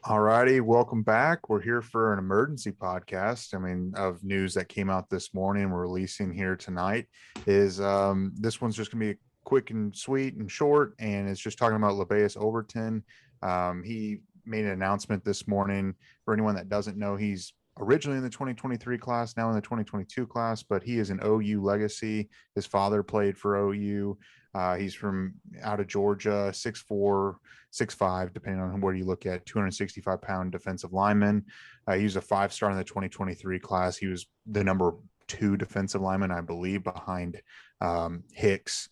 All righty, welcome back. We're here for an emergency podcast. Of news that came out this morning. We're releasing here tonight. Is This one's just gonna be quick and sweet and short, and it's just talking about Lebbeus Overton. He made an announcement this morning. For anyone that doesn't know, he's originally in the 2023 class, now in the 2022 class, but he is an OU legacy. His father played for OU. He's from out of Georgia, 6'4", 6'5", depending on where you look at, 265-pound defensive lineman. He was a 5-star in the 2023 class. He was the number 2 defensive lineman, I believe, behind Hicks.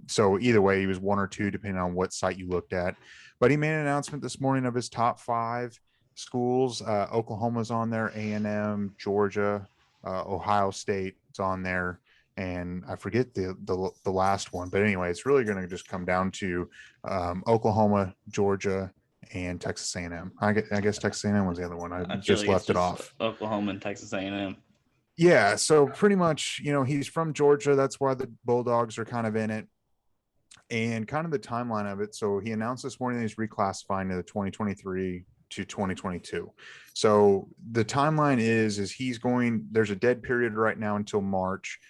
So either way, he was 1 or 2, depending on what site you looked at. But he made an announcement this morning of his top 5 schools. Oklahoma's on there, A&M, Georgia, Ohio State is on there, and I forget the last one. But anyway, it's really going to just come down to Oklahoma, Georgia, and Texas A&M. I guess Texas A&M was the other one. I feel just like left it off. Oklahoma and Texas A&M. Yeah, so pretty much, he's from Georgia. That's why the Bulldogs are kind of in it, and kind of the timeline of it. So he announced this morning that he's reclassifying to the 2023 to 2022. So the timeline is there's a dead period right now until March.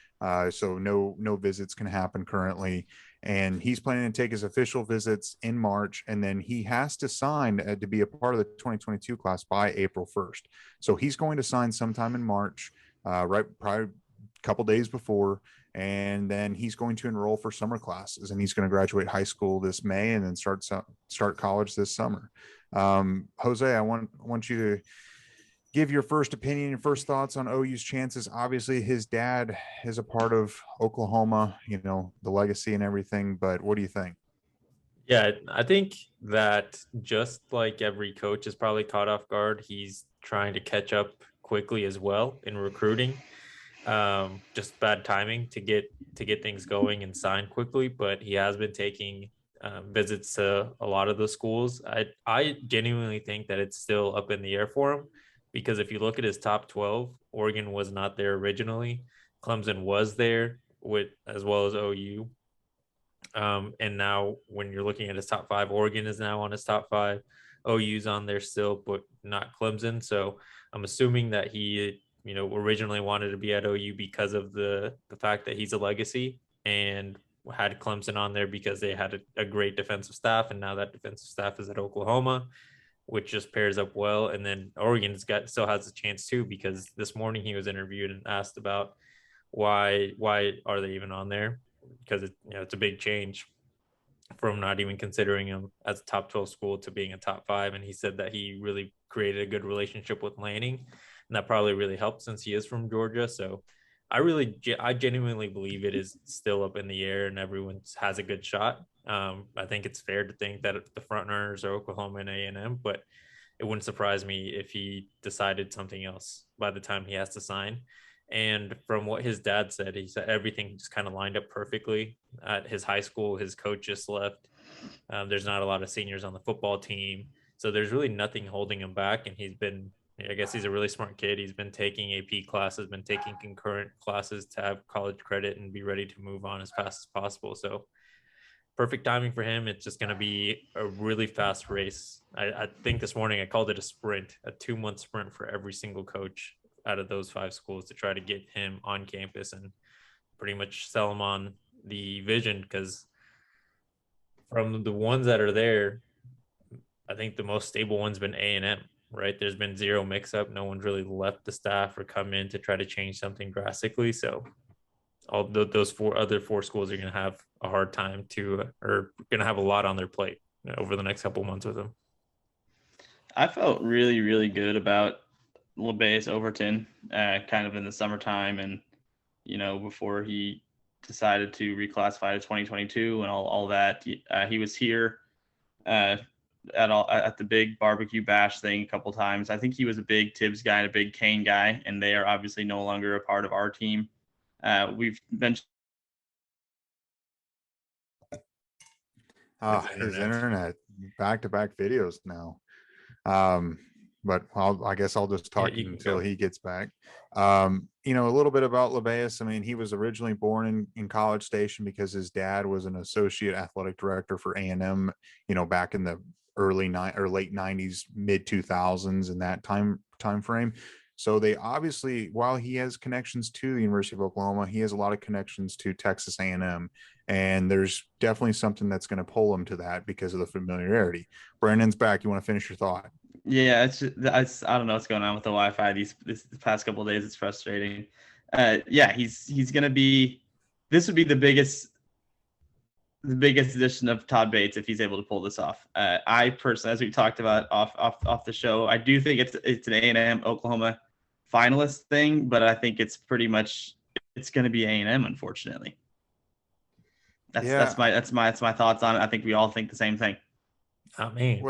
So no visits can happen currently. And he's planning to take his official visits in March, and then he has to sign to be a part of the 2022 class by April 1st. So he's going to sign sometime in March, right, probably a couple days before, and then he's going to enroll for summer classes, and he's going to graduate high school this May and then start college this summer. Jose, I want you to give your first opinion, your first thoughts on OU's chances. Obviously, his dad is a part of Oklahoma, the legacy and everything. But what do you think? Yeah, I think that just like every coach is probably caught off guard, he's trying to catch up quickly as well in recruiting. Just bad timing to get things going and sign quickly, but he has been taking visits to a lot of the schools. I genuinely think that it's still up in the air for him, because if you look at his top 12, Oregon was not there originally. Clemson was there with as well as OU. And now when you're looking at his top 5, Oregon is now on his top 5. OU's on there still, but not Clemson. So I'm assuming that he, originally wanted to be at OU because of the fact that he's a legacy, and had Clemson on there because they had a great defensive staff. And now that defensive staff is at Oklahoma, which just pairs up well. And then Oregon's still has a chance too, because this morning he was interviewed and asked about why are they even on there, because it's a big change from not even considering him as a top 12 school to being a top 5. And he said that he really created a good relationship with Lanning, and that probably really helped since he is from Georgia. So I genuinely believe it is still up in the air and everyone has a good shot. I think it's fair to think that the front runners are Oklahoma and A&M, but it wouldn't surprise me if he decided something else by the time he has to sign. And from what his dad said, he said everything just kind of lined up perfectly at his high school. His coach just left. There's not a lot of seniors on the football team, so there's really nothing holding him back. And I guess he's a really smart kid. He's been taking AP classes, been taking concurrent classes to have college credit and be ready to move on as fast as possible. So perfect timing for him. It's just going to be a really fast race. I think this morning I called it a sprint, a 2-month sprint for every single coach out of those 5 schools to try to get him on campus and pretty much sell him on the vision. Because from the ones that are there, I think the most stable one's been A&M, right? There's been zero mix up. No one's really left the staff or come in to try to change something drastically. So all those 4 schools are going to have a hard time or going to have a lot on their plate over the next couple of months with him. I felt really, really good about Lebbeus Overton kind of in the summertime, and before he decided to reclassify to 2022 and all that. He was here at the big barbecue bash thing a couple times. I think he was a big Tibbs guy and a big Kane guy, and they are obviously no longer a part of our team. We've mentioned his internet back-to-back videos now. but I guess I'll just talk until he gets back. You know, a little bit about Lebbeus. I mean, he was originally born in College Station because his dad was an associate athletic director for A&M, you know, back in the late 90s, mid 2000s, in that time frame. So they obviously, while he has connections to the University of Oklahoma, he has a lot of connections to Texas A&M. And there's definitely something that's going to pull him to that because of the familiarity. Brandon's back. You want to finish your thought? Yeah, I don't know what's going on with the Wi-Fi this past couple of days. It's frustrating. Yeah, he's going to be. This would be the biggest addition of Todd Bates if he's able to pull this off. I personally, as we talked about off the show, I do think it's an A&M Oklahoma finalist thing, but I think it's pretty much it's going to be A&M, unfortunately. That's my thoughts on it. I think we all think the same thing. Oh man.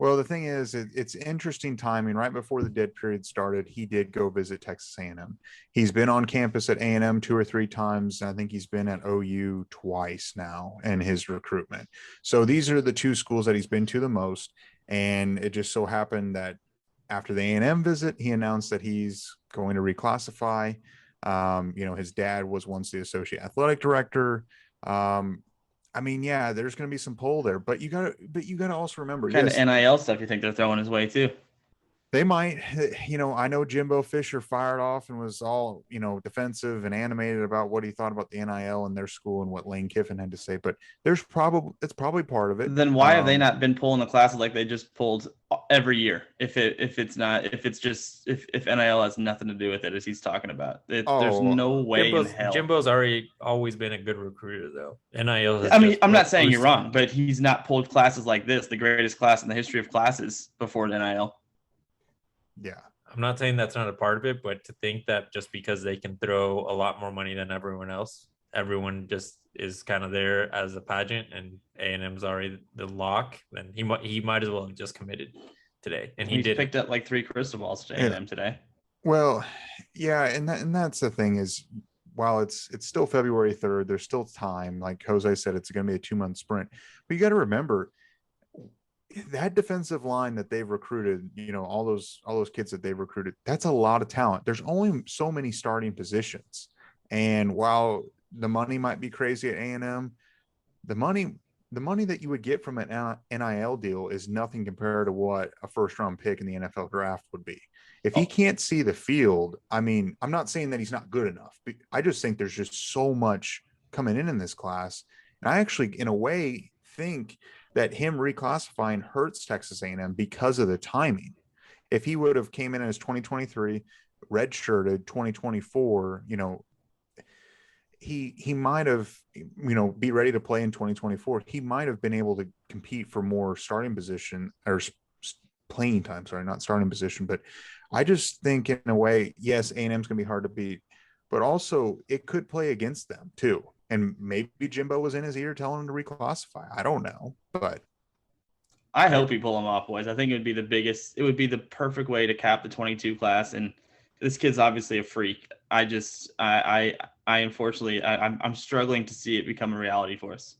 Well, the thing is, it's interesting timing. Right before the dead period started, he did go visit Texas A&M. He's been on campus at A&M 2 or 3 times. I think he's been at OU twice now in his recruitment. So these are the 2 schools that he's been to the most. And it just so happened that after the A&M visit, he announced that he's going to reclassify. You know, his dad was once the associate athletic director. I mean, yeah, there's going to be some pull there, but you got to also remember, kind of NIL stuff you think they're throwing his way too. They might, you know, I know Jimbo Fisher fired off and was all, you know, defensive and animated about what he thought about the NIL in their school and what Lane Kiffin had to say, but it's probably part of it. Then why have they not been pulling the classes like they just pulled every year? If NIL has nothing to do with it, as he's talking about, there's no way in hell. Jimbo's always been a good recruiter though. NIL. I mean, I'm not saying you're wrong, but he's not pulled classes like this, the greatest class in the history of classes before the NIL. Yeah. I'm not saying that's not a part of it, but to think that just because they can throw a lot more money than everyone else, everyone just is kind of there as a pageant and A&M's already the lock, then he might as well have just committed today. And he did picked up like 3 crystal balls to A&M today. Well, yeah, and that's the thing is, while it's still February 3rd, there's still time. Like Jose said, it's going to be a 2-month sprint. But you got to remember, that defensive line that they've recruited, you know, all those kids that they've recruited, that's a lot of talent. There's only so many starting positions. And while the money might be crazy at A&M, the money that you would get from an NIL deal is nothing compared to what a first-round pick in the NFL draft would be. If he can't see the field, I mean, I'm not saying that he's not good enough. But I just think there's just so much coming in this class. And I actually, in a way, think that him reclassifying hurts Texas A&M because of the timing. If he would have came in as 2023, redshirted 2024, you know, he might have, you know, be ready to play in 2024. He might have been able to compete for more starting position or playing time. Sorry, not starting position. But I just think in a way, yes, A&M's going to be hard to beat, but also it could play against them too. And maybe Jimbo was in his ear telling him to reclassify. I don't know, but I hope he pull him off, boys. I think it would be the perfect way to cap the 22 class. And this kid's obviously a freak. I unfortunately, I'm struggling to see it become a reality for us.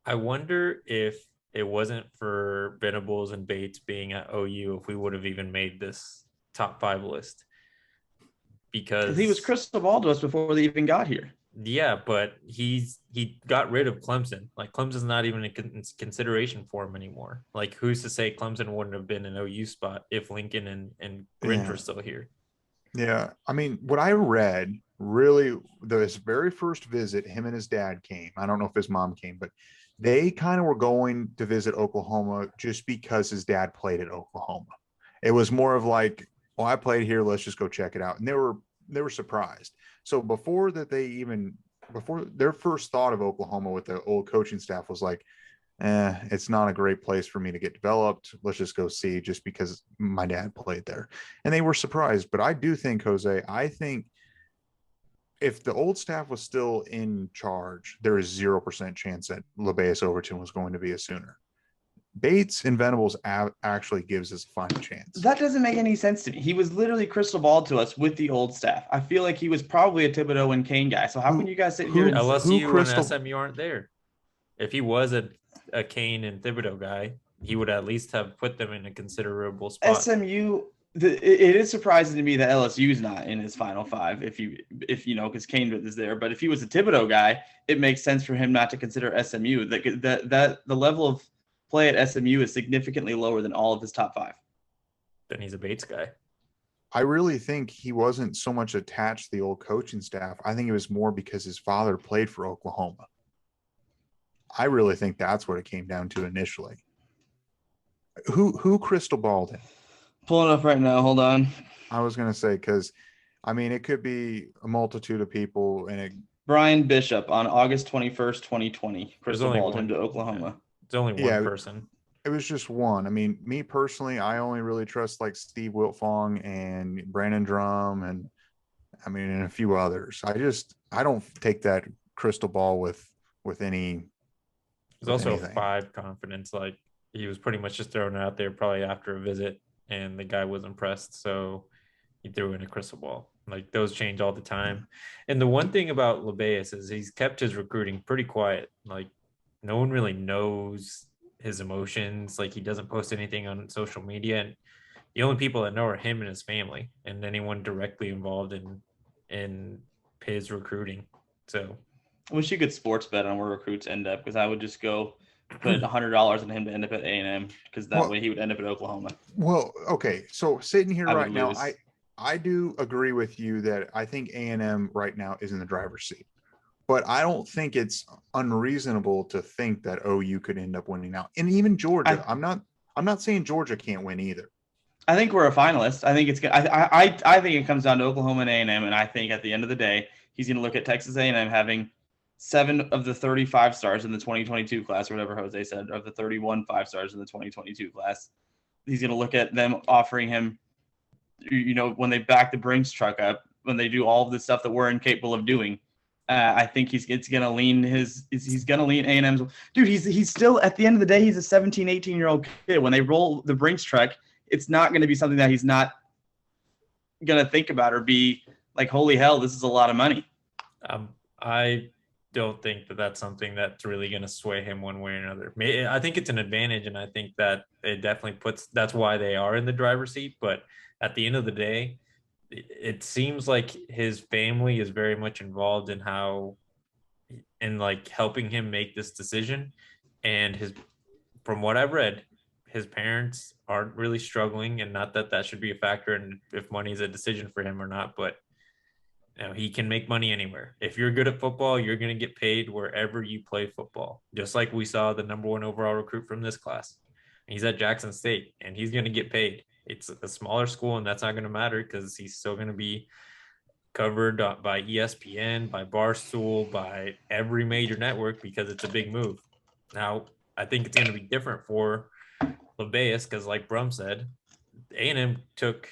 I wonder if it wasn't for Venables and Bates being at OU, if we would have even made this top 5 list. Because he was crystal ball to us before they even got here. Yeah, but he got rid of Clemson. Like, Clemson's not even a consideration for him anymore. Like, who's to say Clemson wouldn't have been an OU spot if Lincoln and Grint were still here? Yeah, I mean, what I read, really, his very first visit, him and his dad came. I don't know if his mom came, but they kind of were going to visit Oklahoma just because his dad played at Oklahoma. It was more of like, well, I played here, let's just go check it out. And they were surprised. So before their first thought of Oklahoma with the old coaching staff was like, it's not a great place for me to get developed. Let's just go see, just because my dad played there. And they were surprised. But I do think, Jose, if the old staff was still in charge, there is 0% chance that Lebbeus Overton was going to be a Sooner. Bates and Venables actually gives us a fighting chance. That doesn't make any sense to me. He was literally crystal balled to us with the old staff. I feel like he was probably a Thibodeau and Kane guy. So how can you guys sit here? LSU and SMU aren't there. If he was a Kane and Thibodeau guy, he would at least have put them in a considerable spot. SMU, it is surprising to me that LSU is not in his final five. If because Kane is there, but if he was a Thibodeau guy, it makes sense for him not to consider SMU. That the level of play at SMU is significantly lower than all of his top five. Then he's a Bates guy. I really think he wasn't so much attached to the old coaching staff. I think it was more because his father played for Oklahoma. I really think that's what it came down to initially. Who crystal balled him? Pulling up right now. Hold on. I was going to say, because, I mean, it could be a multitude of people. Brian Bishop on August 21st, 2020. Crystal balled him to Oklahoma. Yeah. It's only one person. It was just one. I mean, me personally, I only really trust like Steve Wiltfong and Brandon Drum and a few others. I don't take that crystal ball with any. There's also anything. 5 confidence. Like, he was pretty much just throwing it out there probably after a visit, and the guy was impressed, so he threw in a crystal ball. Like, those change all the time. And the one thing about Lebbeus is he's kept his recruiting pretty quiet. Like, no one really knows his emotions. Like, he doesn't post anything on social media, and the only people that know are him and his family and anyone directly involved in his recruiting. So I wish you could sports bet on where recruits end up, because I would just go put $100 on him to end up at A&M, because that way he would end up at Oklahoma. Well, okay. So sitting here right now, I do agree with you that I think A&M right now is in the driver's seat. But I don't think it's unreasonable to think that OU could end up winning out. And even Georgia, I'm not saying Georgia can't win either. I think we're a finalist. I think it's I think it comes down to Oklahoma and A&M, and I think at the end of the day, he's going to look at Texas A&M having 7 of the 35 stars in the 2022 class, or whatever Jose said, of the 31 5-stars in the 2022 class. He's going to look at them offering him, when they back the Brinks truck up, when they do all of the stuff that we're incapable of doing. I think he's going to lean A&M's. Dude, he's still, at the end of the day, he's a 17, 18-year-old kid. When they roll the Brinks truck, it's not going to be something that he's not going to think about or be like, holy hell, this is a lot of money. I don't think that that's something that's really going to sway him one way or another. I think it's an advantage, and I think that it definitely that's why they are in the driver's seat. But at the end of the day, it seems like his family is very much involved in helping him make this decision. And from what I've read, his parents aren't really struggling, and not that should be a factor in if money is a decision for him or not, but he can make money anywhere. If you're good at football, you're going to get paid wherever you play football. Just like we saw the number 1 overall recruit from this class. He's at Jackson State, and he's going to get paid. It's a smaller school, and that's not going to matter because he's still going to be covered by ESPN, by Barstool, by every major network, because it's a big move. Now, I think it's going to be different for Lebbeus because, like Brum said, A&M took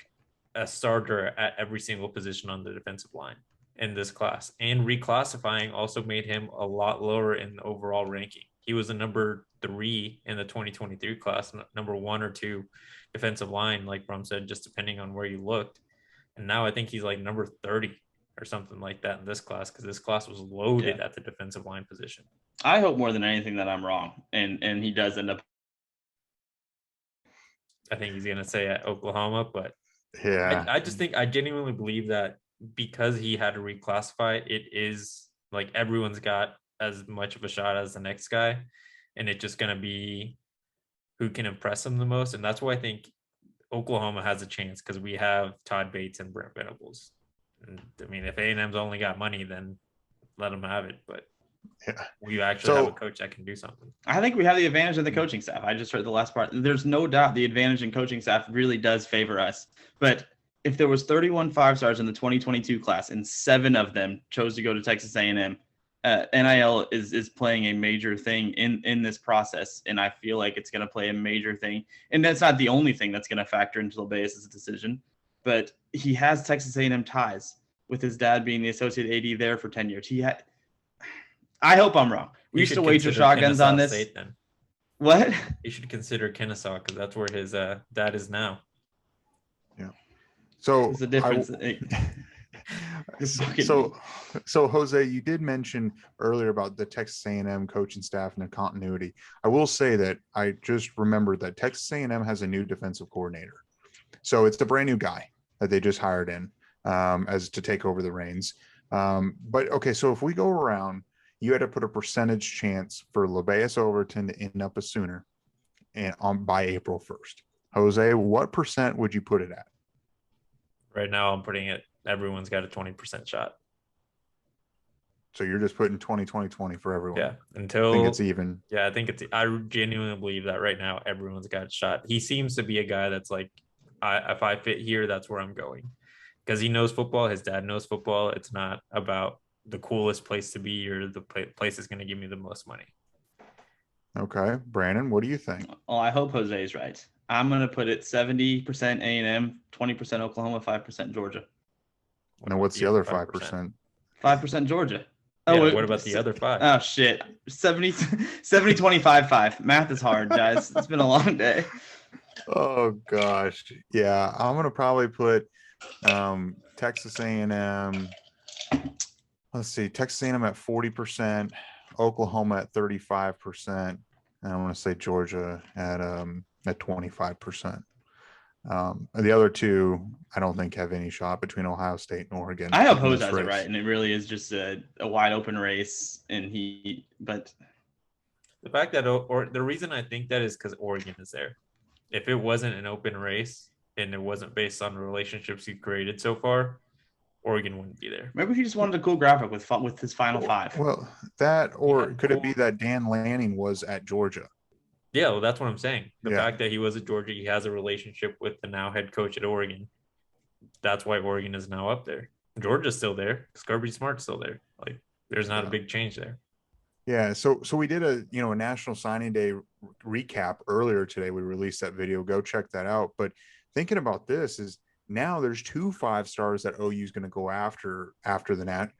a starter at every single position on the defensive line in this class, and reclassifying also made him a lot lower in the overall ranking. He was the number 3 in the 2023 class, number 1 or 2 defensive line, like Brum said, just depending on where you looked. And now I think he's like number 30 or something like that in this class, because this class was loaded at the defensive line position. I hope more than anything that I'm wrong, and he does end up. I think he's going to say at Oklahoma, but yeah, I just think I genuinely believe that because he had to reclassify, it is like everyone's got as much of a shot as the next guy, and it's just going to be who can impress him the most. And that's why I think Oklahoma has a chance, because we have Todd Bates and Brent Venables. And I mean, if A&M's only got money, then let them have it. But we actually have a coach that can do something. I think we have the advantage of the coaching staff. I just heard the last part. There's no doubt the advantage in coaching staff really does favor us. But if there was 31 5-stars in the 2022 class and 7 of them chose to go to Texas A&M, NIL is playing a major thing in this process, and I feel like it's going to play a major thing. And that's not the only thing that's going to factor into Lebbeus' decision, but he has Texas A&M ties with his dad being the associate AD there for 10 years. I hope I'm wrong. We used to wager shotguns on this. State, then. What? You should consider Kennesaw, because that's where his dad is now. Yeah. So it's a difference. So Jose, you did mention earlier about the Texas A&M coaching staff and the continuity. I will say that I just remembered that Texas A&M has a new defensive coordinator. So it's a brand new guy that they just hired in as to take over the reins. But okay, so if we go around, you had to put a percentage chance for Lebbeus Overton to end up a Sooner and by April 1st. Jose, what percent would you put it at? Right now, I'm putting it. Everyone's got a 20% shot. So you're just putting 20 for everyone. Yeah, until I think it's even. Yeah, I think it's. I genuinely believe that right now everyone's got a shot. He seems to be a guy that's like, if I fit here, that's where I'm going, because he knows football. His dad knows football. It's not about the coolest place to be or the place that's going to give me the most money. Okay, Brandon, what do you think? Oh, I hope Jose is right. I'm going to put it 70% A&M, 20% Oklahoma, 5% Georgia. Now, what's the other 5%? 5% Georgia. Yeah, what about the other 5? Oh, shit. 70, 25, 5. Math is hard, guys. It's been a long day. Oh, gosh. Yeah, I'm going to probably put Texas A&M. Let's see, Texas A&M at 40%, Oklahoma at 35%, and I want to say Georgia at 25%. The other two, I don't think have any shot between Ohio State and Oregon. I hope Jose has it right, and it really is just a wide open race. But the fact that the reason I think that is because Oregon is there. If it wasn't an open race and it wasn't based on the relationships you've created so far, Oregon wouldn't be there. Maybe he just wanted a cool graphic with his final 5. Well, could it be that Dan Lanning was at Georgia? Yeah, well, that's what I'm saying. The fact that he was at Georgia, he has a relationship with the now head coach at Oregon. That's why Oregon is now up there. Georgia's still there. Kirby Smart's still there. Like, there's not a big change there. Yeah. So we did a National Signing Day recap earlier today. We released that video. Go check that out. But thinking about this is now there's 2 5-stars that OU is going to go after the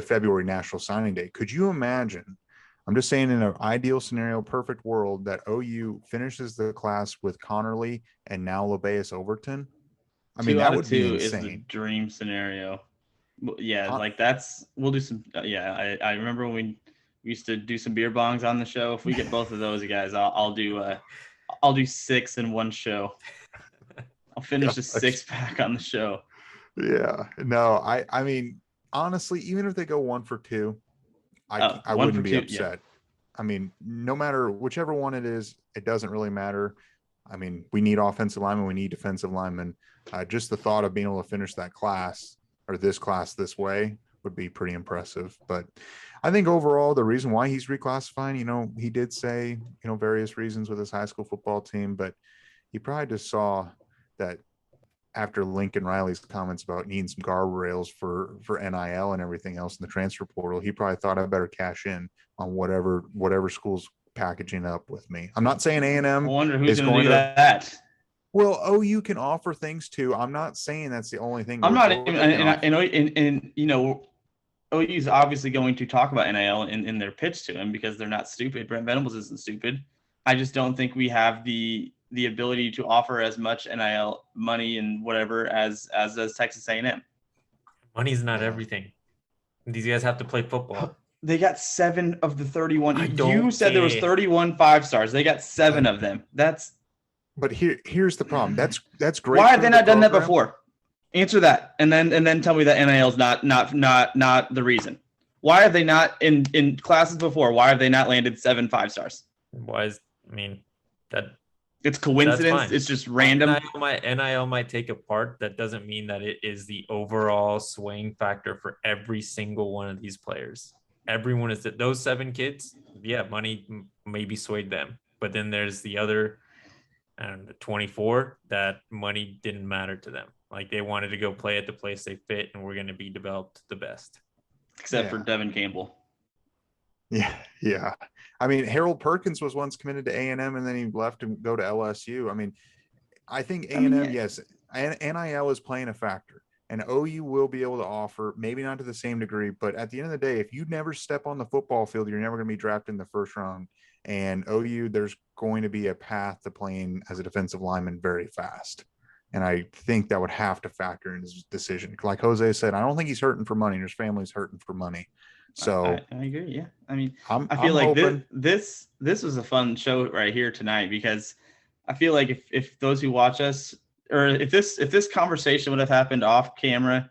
February National Signing Day. Could you imagine? I'm just saying, in an ideal scenario, perfect world, that OU finishes the class with Connerly and now Lebbeus Overton. I mean, that would be insane. Is the dream scenario. Yeah, we'll do some. I remember when we used to do some beer bongs on the show. If we get both of those guys, I'll do 6 in one show. I'll finish a 6-pack on the show. Yeah, no, I mean, honestly, even if they go 1 for 2. I wouldn't be upset. Yeah. I mean, no matter whichever one it is, it doesn't really matter. I mean, we need offensive linemen, we need defensive linemen. Just the thought of being able to finish that class or this class this way would be pretty impressive. But I think overall, the reason why he's reclassifying, he did say, various reasons with his high school football team, but he probably just saw that after Lincoln Riley's comments about needing some guardrails for NIL and everything else in the transfer portal, he probably thought I better cash in on whatever school's packaging up with me. I'm not saying A&M. I wonder who's going to do that. Well, OU can offer things too. I'm not saying that's the only thing. I'm not even, and OU's obviously going to talk about NIL in their pitch to him because they're not stupid. Brent Venables isn't stupid. I just don't think we have the ability to offer as much NIL money and whatever as does Texas A&M. Money's not everything. These guys have to play football. They got 7 of the 31. You said there was 31 5-stars. They got 7 of them. But here's the problem. That's great. Why have they not done that before? Answer that, and then tell me that NIL is not the reason. Why have they not in classes before? Why have they not landed 7 5-stars? That it's coincidence. It's just random. NIL might take a part. That doesn't mean that it is the overall swing factor for every single one of these players. Everyone is that those 7 kids. Yeah, money maybe swayed them, but then there's the other. And the 24 that money didn't matter to them. Like, they wanted to go play at the place they fit and we're going to be developed the best. Except for Devin Campbell. Yeah. I mean, Harold Perkins was once committed to A&M and then he left to go to LSU. I mean, I think A&M, yes, NIL is playing a factor. And OU will be able to offer, maybe not to the same degree, but at the end of the day, if you never step on the football field, you're never going to be drafted in the first round. And OU, there's going to be a path to playing as a defensive lineman very fast. And I think that would have to factor in his decision. Like Jose said, I don't think he's hurting for money. His family's hurting for money. So I agree. Yeah. I mean, I'm I feel like hoping. this was a fun show right here tonight, because I feel like if those who watch us, or if this conversation would have happened off camera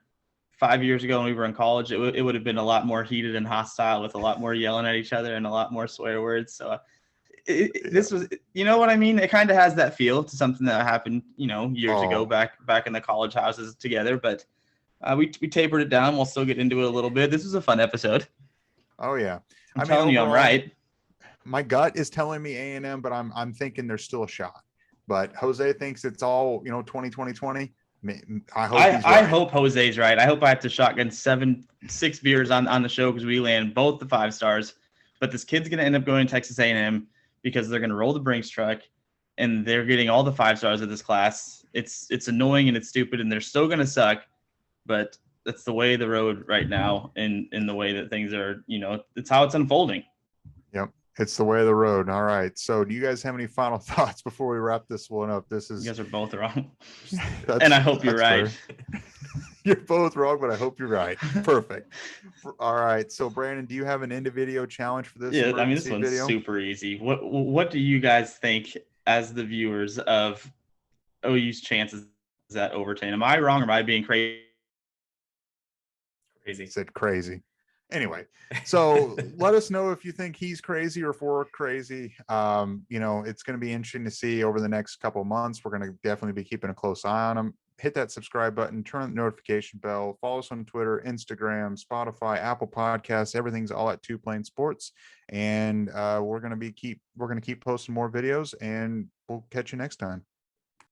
5 years ago when we were in college, it would have been a lot more heated and hostile, with a lot more yelling at each other and a lot more swear words. So this was, you know what I mean? It kind of has that feel to something that happened, years ago, back in the college houses together. But we tapered it down. We'll still get into it a little bit. This was a fun episode. Oh yeah, I'm telling you, I'm right. My gut is telling me A&M, but I'm thinking there's still a shot. But Jose thinks it's all 2020. I hope he's right. I hope Jose's right. I hope I have to shotgun 6 beers on the show because we land both the 5 stars. But this kid's gonna end up going to Texas A&M because they're gonna roll the Brinks truck, and they're getting all the 5 stars of this class. It's annoying and it's stupid, and they're still gonna suck. But that's the way of the road right now, in the way that things are. It's how it's unfolding. Yep. It's the way of the road. All right. So do you guys have any final thoughts before we wrap this one up? You guys are both wrong. And I hope you're right. You're both wrong, but I hope you're right. Perfect. All right. So Brandon, do you have an end of video challenge for this? Yeah, I mean, this one's super easy. What do you guys think, as the viewers, of OU's chances at Overton? Am I wrong, or am I being crazy? Crazy. Said crazy. Anyway, so let us know if you think he's crazy or if we're crazy. It's going to be interesting to see over the next couple of months. We're going to definitely be keeping a close eye on him. Hit that subscribe button, turn on the notification bell, follow us on Twitter, Instagram, Spotify, Apple Podcasts. Everything's all at Two Plane Sports. And we're going to keep posting more videos, and we'll catch you next time.